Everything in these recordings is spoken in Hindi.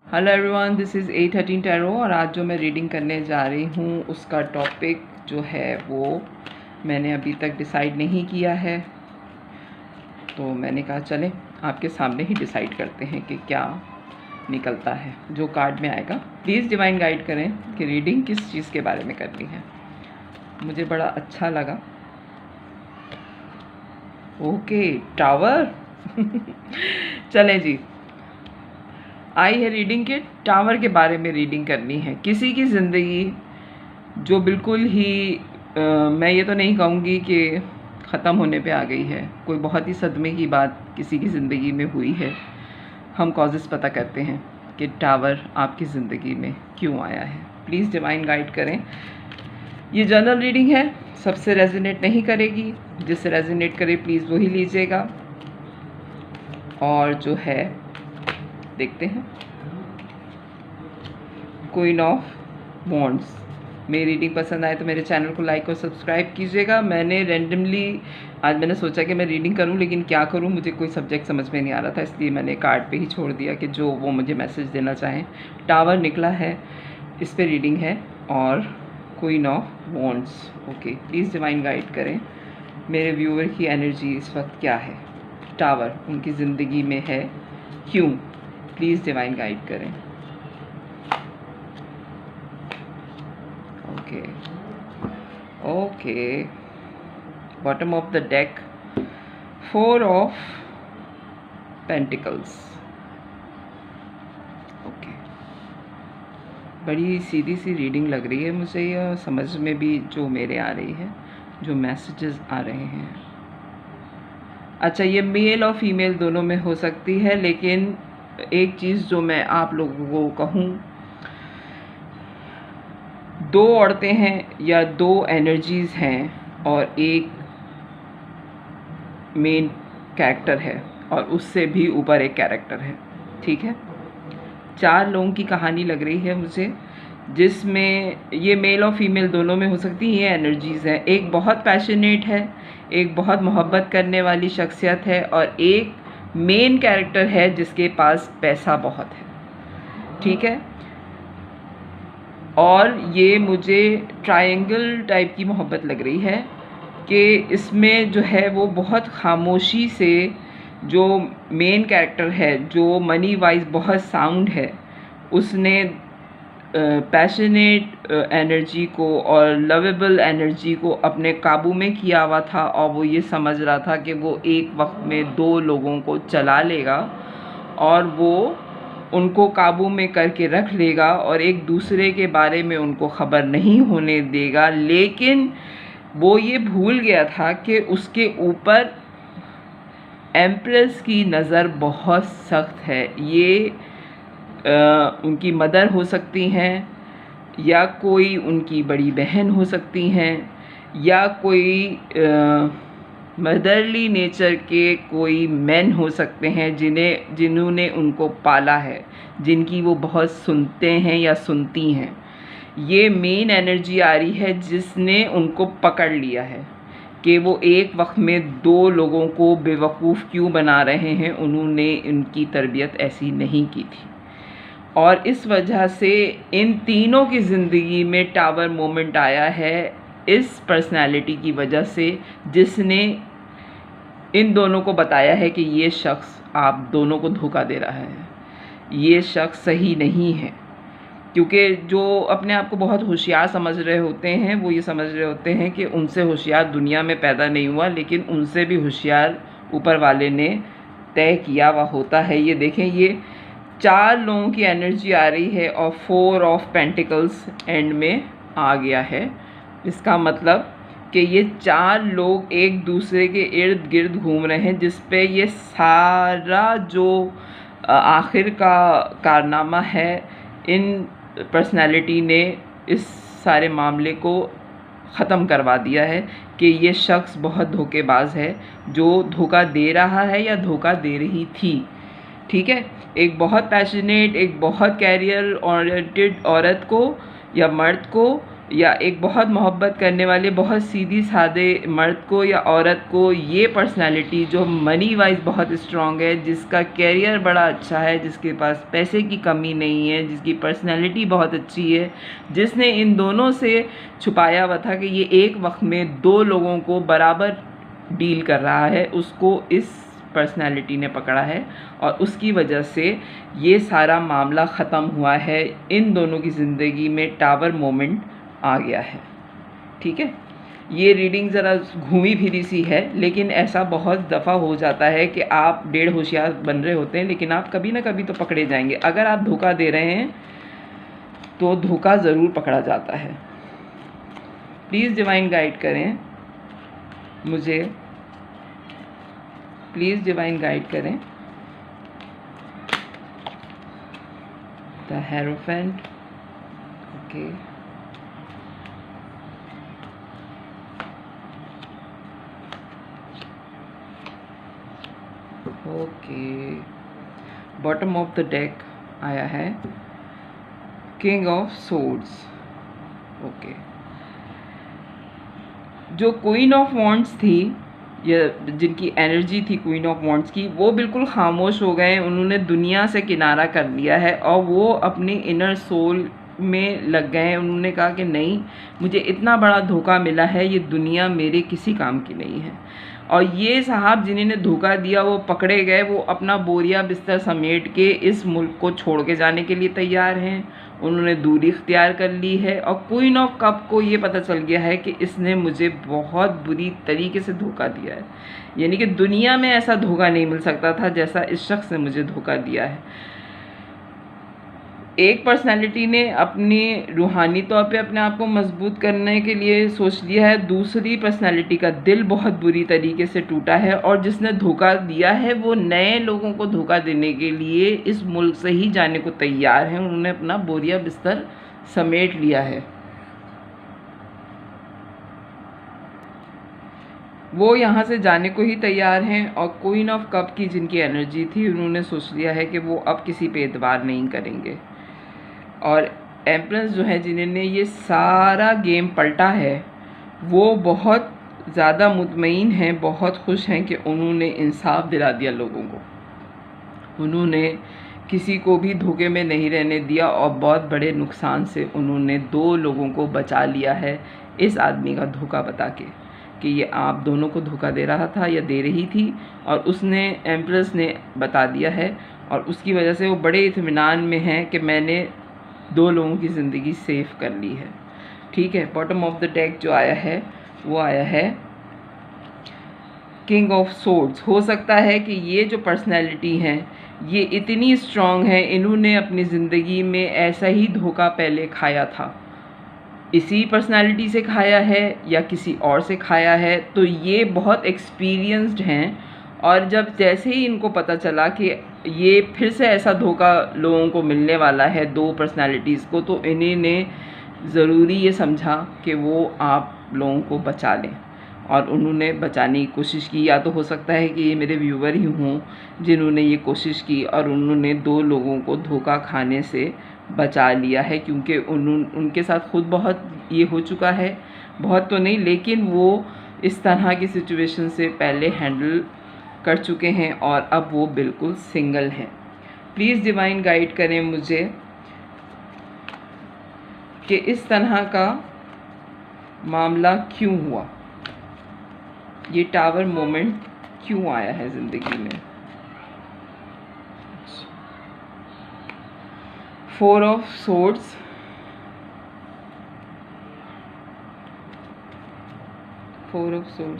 Hello everyone, this is A13 tarot और आज जो मैं रीडिंग करने जा रही हूँ उसका टॉपिक जो है वो मैंने अभी तक डिसाइड नहीं किया है। तो मैंने कहा चलें आपके सामने ही डिसाइड करते हैं कि क्या निकलता है। जो कार्ड में आएगा प्लीज़ डिवाइन गाइड करें कि रीडिंग किस चीज़ के बारे में करनी है। मुझे बड़ा अच्छा लगा। ओके, टावर चलें जी, आई है रीडिंग के टावर के बारे में रीडिंग करनी है। किसी की ज़िंदगी जो बिल्कुल ही मैं ये तो नहीं कहूँगी कि ख़त्म होने पे आ गई है, कोई बहुत ही सदमे की बात किसी की ज़िंदगी में हुई है। हम कॉजेस पता करते हैं कि टावर आपकी ज़िंदगी में क्यों आया है। प्लीज़ डिवाइन गाइड करें। ये जनरल रीडिंग है, सबसे रेजोनेट नहीं करेगी। जिससे रेजोनेट करे प्लीज़ वही लीजिएगा। और जो है देखते हैं, क्वीन ऑफ वॉन्ड्स। मेरी रीडिंग पसंद आए तो मेरे चैनल को लाइक और सब्सक्राइब कीजिएगा। मैंने रैंडमली आज मैंने सोचा कि मैं रीडिंग करूं, लेकिन क्या करूं मुझे कोई सब्जेक्ट समझ में नहीं आ रहा था, इसलिए मैंने कार्ड पे ही छोड़ दिया कि जो वो मुझे मैसेज देना चाहें। टावर निकला है, इस पर रीडिंग है और queen of wands. Okay, please divine guide करें मेरे व्यूअर की एनर्जी इस वक्त क्या है। टावर उनकी ज़िंदगी में है क्यों? प्लीज़ डिवाइन गाइड करें। Okay, bottom of the deck, 4 of pentacles. Okay, बड़ी सीधी सी रीडिंग लग रही है मुझे, यह समझ में भी जो मेरे आ रही है, जो मैसेजेस आ रहे हैं। अच्छा, ये मेल और फीमेल दोनों में हो सकती है, लेकिन एक चीज़ जो मैं आप लोगों को कहूँ, 2 औरतें हैं या 2 एनर्जीज़ हैं और एक मेन कैरेक्टर है और उससे भी ऊपर एक कैरेक्टर है। ठीक है, 4 लोगों की कहानी लग रही है मुझे, जिसमें ये मेल और फीमेल दोनों में हो सकती है। ये एनर्जीज़ हैं, एक बहुत पैशनेट है, एक बहुत मोहब्बत करने वाली शख्सियत है और एक मेन कैरेक्टर है जिसके पास पैसा बहुत है। ठीक है, और ये मुझे ट्रायंगल टाइप की मोहब्बत लग रही है कि इसमें जो है वो बहुत खामोशी से जो मेन कैरेक्टर है, जो मनी वाइज बहुत साउंड है, उसने पैशनेट एनर्जी को और लवेबल एनर्जी को अपने काबू में किया हुआ था और वो ये समझ रहा था कि वो एक वक्त में 2 लोगों को चला लेगा और वो उनको काबू में करके रख लेगा और एक दूसरे के बारे में उनको ख़बर नहीं होने देगा। लेकिन वो ये भूल गया था कि उसके ऊपर एम्प्रेस की नज़र बहुत सख्त है। ये उनकी मदर हो सकती हैं या कोई उनकी बड़ी बहन हो सकती हैं या कोई मदरली नेचर के कोई मैन हो सकते हैं जिन्होंने उनको पाला है, जिनकी वो बहुत सुनते हैं या सुनती हैं। ये मेन एनर्जी आ रही है जिसने उनको पकड़ लिया है कि वो एक वक्त में 2 लोगों को बेवकूफ़ क्यों बना रहे हैं। उन्होंने उनकी तरबियत ऐसी नहीं की थी और इस वजह से इन तीनों की ज़िंदगी में टावर मोमेंट आया है, इस पर्सनालिटी की वजह से जिसने इन दोनों को बताया है कि ये शख्स आप दोनों को धोखा दे रहा है, ये शख्स सही नहीं है। क्योंकि जो अपने आप को बहुत होशियार समझ रहे होते हैं, वो ये समझ रहे होते हैं कि उनसे होशियार दुनिया में पैदा नहीं हुआ, लेकिन उनसे भी होशियार ऊपर वाले ने तय किया हुआ होता है। ये देखें, ये 4 लोगों की एनर्जी आ रही है और 4 ऑफ पेंटिकल्स एंड में आ गया है। इसका मतलब कि ये 4 लोग एक दूसरे के इर्द गिर्द घूम रहे हैं, जिस पे ये सारा जो आखिर का कारनामा है, इन पर्सनालिटी ने इस सारे मामले को ख़त्म करवा दिया है कि ये शख्स बहुत धोखेबाज है, जो धोखा दे रहा है या धोखा दे रही थी। ठीक है, एक बहुत पैशनेट, एक बहुत कैरियर ओरिएंटेड औरत को या मर्द को या एक बहुत मोहब्बत करने वाले बहुत सीधी सादे मर्द को या औरत को ये पर्सनालिटी जो मनी वाइज बहुत स्ट्रॉन्ग है, जिसका कैरियर बड़ा अच्छा है, जिसके पास पैसे की कमी नहीं है, जिसकी पर्सनालिटी बहुत अच्छी है, जिसने इन दोनों से छुपाया हुआ था कि ये एक वक्त में 2 लोगों को बराबर डील कर रहा है, उसको इस पर्सनालिटी ने पकड़ा है और उसकी वजह से ये सारा मामला ख़त्म हुआ है। इन दोनों की ज़िंदगी में टावर मोमेंट आ गया है। ठीक है, ये रीडिंग ज़रा घूमी फिरी सी है, लेकिन ऐसा बहुत दफ़ा हो जाता है कि आप डेढ़ होशियार बन रहे होते हैं, लेकिन आप कभी ना कभी तो पकड़े जाएंगे। अगर आप धोखा दे रहे हैं तो धोखा ज़रूर पकड़ा जाता है। प्लीज़ डिवाइन गाइड करें मुझे, प्लीज़ डिवाइन गाइड करें। The hierophant, okay, okay, bottom of the deck आया है किंग ऑफ सोर्ड्स। ओके, जो क्वीन ऑफ वॉन्ड्स थी, या जिनकी एनर्जी थी क्वीन ऑफ वॉन्ड्स की, वो बिल्कुल खामोश हो गए। उन्होंने दुनिया से किनारा कर लिया है और वो अपनी इनर सोल में लग गए हैं। उन्होंने कहा कि नहीं, मुझे इतना बड़ा धोखा मिला है, ये दुनिया मेरे किसी काम की नहीं है। और ये साहब जिन्होंने धोखा दिया वो पकड़े गए, वो अपना बोरिया बिस्तर समेट के इस मुल्क को छोड़ के जाने के लिए तैयार हैं। उन्होंने दूरी इख्तियार कर ली है और क्वीन ऑफ कप को ये पता चल गया है कि इसने मुझे बहुत बुरी तरीके से धोखा दिया है, यानी कि दुनिया में ऐसा धोखा नहीं मिल सकता था जैसा इस शख्स ने मुझे धोखा दिया है। एक पर्सनालिटी ने अपनी रूहानी तौर पे अपने आप को मजबूत करने के लिए सोच लिया है, दूसरी पर्सनालिटी का दिल बहुत बुरी तरीके से टूटा है और जिसने धोखा दिया है वो नए लोगों को धोखा देने के लिए इस मुल्क से ही जाने को तैयार हैं। उन्होंने अपना बोरिया बिस्तर समेट लिया है। वो यहाँ से जाने को ही तैयार हैं और क्वीन ऑफ कप की जिनकी एनर्जी थी, उन्होंने सोच लिया है कि वो अब किसी पे एतबार नहीं करेंगे। और एम्प्रेस जो है जिन्होंने ये सारा गेम पलटा है, वो बहुत ज़्यादा मुतमईन हैं, बहुत खुश हैं कि उन्होंने इंसाफ दिला दिया लोगों को। उन्होंने किसी को भी धोखे में नहीं रहने दिया और बहुत बड़े नुकसान से उन्होंने 2 लोगों को बचा लिया है इस आदमी का धोखा बता के कि ये आप दोनों को धोखा दे रहा था या दे रही थी, और उसने, एम्प्रेस ने बता दिया है और उसकी वजह से वो बड़े इत्मीनान में हैं कि मैंने 2 लोगों की ज़िंदगी सेव कर ली है। ठीक है, बॉटम ऑफ द डेक जो आया है वो आया है किंग ऑफ सोर्ड्स। हो सकता है कि ये जो पर्सनैलिटी हैं ये इतनी स्ट्रॉन्ग है, इन्होंने अपनी ज़िंदगी में ऐसा ही धोखा पहले खाया था, इसी पर्सनालिटी से खाया है या किसी और से खाया है, तो ये बहुत एक्सपीरियंस्ड हैं। और जब जैसे ही इनको पता चला कि ये फिर से ऐसा धोखा लोगों को मिलने वाला है 2 पर्सनालिटीज़ को, तो इन्हीं ने ज़रूरी ये समझा कि वो आप लोगों को बचा लें और उन्होंने बचाने की कोशिश की। या तो हो सकता है कि ये मेरे व्यूवर ही हों जिन्होंने ये कोशिश की और उन्होंने 2 लोगों को धोखा खाने से बचा लिया है, क्योंकि उनके साथ खुद बहुत ये हो चुका है, बहुत तो नहीं लेकिन वो इस तरह की सिचुएशन से पहले हैंडल कर चुके हैं और अब वो बिल्कुल सिंगल हैं। प्लीज़ डिवाइन गाइड करें मुझे कि इस तरह का मामला क्यों हुआ, ये टावर मोमेंट क्यों आया है ज़िंदगी में। 4 ऑफ सोर्ड्स,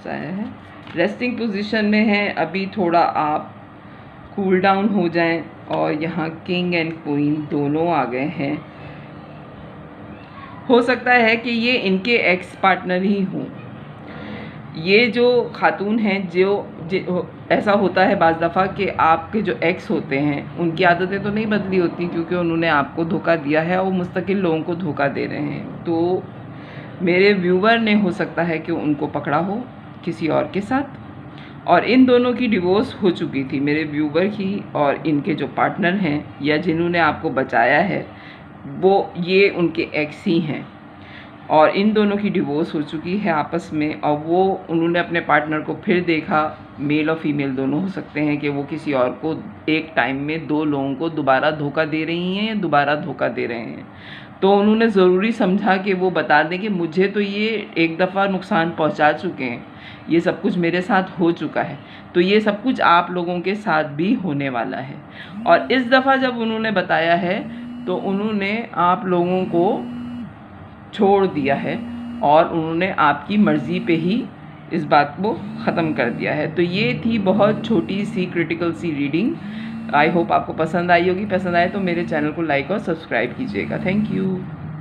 आया है, रेस्टिंग पोजीशन में है। अभी थोड़ा आप कूल डाउन हो जाएं। और यहाँ किंग एंड क्वीन दोनों आ गए हैं। हो सकता है कि ये इनके एक्स पार्टनर ही हों। ये जो खातून हैं जो ऐसा होता है बाज़ दफ़ा कि आपके जो एक्स होते हैं उनकी आदतें तो नहीं बदली होती, क्योंकि उन्होंने आपको धोखा दिया है और वो मुस्तकिल लोगों को धोखा दे रहे हैं। तो मेरे व्यूवर ने हो सकता है कि उनको पकड़ा हो किसी और के साथ, और इन दोनों की डिवोर्स हो चुकी थी, मेरे व्यूवर की और इनके जो पार्टनर हैं या जिन्होंने आपको बचाया है वो ये उनके एक्स ही हैं। और इन दोनों की डिवोर्स हो चुकी है आपस में, और वो उन्होंने अपने पार्टनर को फिर देखा, मेल और फीमेल दोनों हो सकते हैं, कि वो किसी और को एक टाइम में 2 लोगों को दोबारा धोखा दे रही हैं या दोबारा धोखा दे रहे हैं। तो उन्होंने ज़रूरी समझा कि वो बता दें कि मुझे तो ये एक दफ़ा नुकसान पहुंचा चुके हैं, ये सब कुछ मेरे साथ हो चुका है, तो ये सब कुछ आप लोगों के साथ भी होने वाला है। और इस दफ़ा जब उन्होंने बताया है तो उन्होंने आप लोगों को छोड़ दिया है और उन्होंने आपकी मर्ज़ी पे ही इस बात को ख़त्म कर दिया है। तो ये थी बहुत छोटी सी क्रिटिकल सी रीडिंग। आई होप आपको पसंद आई होगी। पसंद आए तो मेरे चैनल को लाइक और सब्सक्राइब कीजिएगा। Thank you.